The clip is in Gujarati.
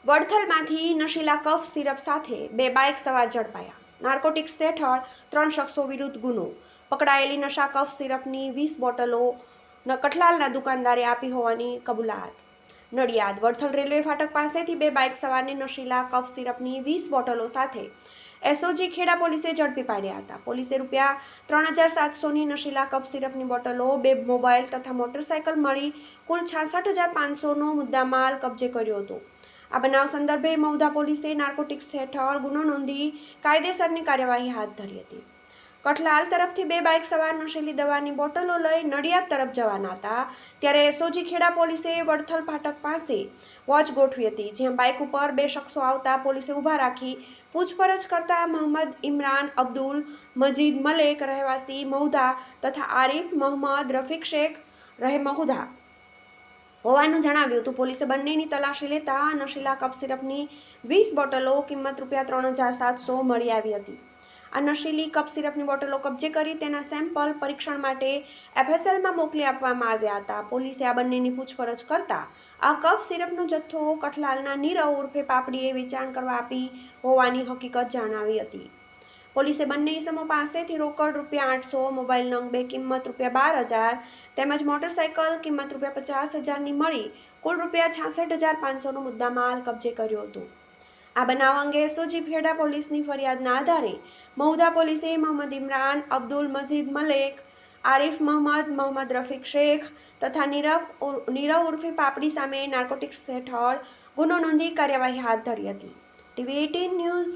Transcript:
વડથલમાંથી નશીલા કફ સિરપ સાથે 2 બાઇક સવાર ઝડપાયા. નાર્કોટિક્સ હેઠળ 3 શખ્સો વિરુદ્ધ ગુનો. પકડાયેલી નશા કફ સિરપની 20 બોટલો કઠલાલના દુકાનદારે આપી હોવાની કબૂલાત. નડિયાદ વડથલ રેલવે ફાટક પાસેથી 2 બાઇક સવારની નશીલા કફ સિરપની 20 બોટલો સાથે એસઓજી ખેડા પોલીસે ઝડપી પાડ્યા હતા. પોલીસે રૂપિયા 3700ની નશીલા કફ સિરપની બોટલો, 2 મોબાઈલ તથા મોટરસાયકલ મળી કુલ 66,500નો મુદ્દામાલ કબજે કર્યો હતો. આ બનાવ સંદર્ભે મહુધા પોલીસે નાર્કોટિક્સ હેઠળ ગુનો નોંધી કાયદેસરની કાર્યવાહી હાથ ધરી હતી. કઠલાલ તરફથી 2 બાઇક સવાર નશીલી દવાની બોટલો લઈ નડિયાદ તરફ જવાના હતા ત્યારે એસઓજી ખેડા પોલીસે વડથલ ફાટક પાસે વોચ ગોઠવી હતી, જ્યાં બાઇક ઉપર 2 શખ્સો આવતા પોલીસે ઊભા રાખી પૂછપરછ કરતા મોહમ્મદ ઇમરાન અબ્દુલ મજીદ મલેક રહેવાસી મહુધા તથા આરિફ મોહમ્મદ રફીક શેખ રહે મહુધા હોવાનું જણાવ્યું હતું. પોલીસે બંનેની તલાશી લેતા નશીલા કફ સિરપની 20 બોટલો કિંમત રૂપિયા 3,700 મળી આવી હતી. આ નશીલી કફ સિરપની બોટલો કબજે કરી તેના સેમ્પલ પરીક્ષણ માટે એફએસએલમાં મોકલી આપવામાં આવ્યા હતા. પોલીસે આ બંનેની પૂછપરછ કરતા આ કફ સિરપનો જથ્થો કઠલાલના નીરવ ઉર્ફે પાપડીએ વેચાણ કરવા આપી હોવાની હકીકત જણાવી હતી. પોલીસે બંને ઇસમો પાસેથી રોકડ રૂપિયા 800, મોબાઈલ નંગ 2 કિંમત રૂપિયા 12,000 તેમજ મોટરસાયકલ કિંમત રૂપિયા 50,000ની મળી કુલ રૂપિયા 66,500નો મુદ્દામાલ કબજે કર્યો હતો. આ બનાવ અંગે એસઓજી ખેડા પોલીસની ફરિયાદના આધારે મહુધા પોલીસે મોહમ્મદ ઇમરાન અબ્દુલ મજીદ મલેક, આરિફ મોહમ્મદ રફીક શેખ તથા નીરવ ઉર્ફે પાપડી સામે નાર્કોટિક્સ હેઠળ ગુનો નોંધી કાર્યવાહી હાથ ધરી હતી. TV18 news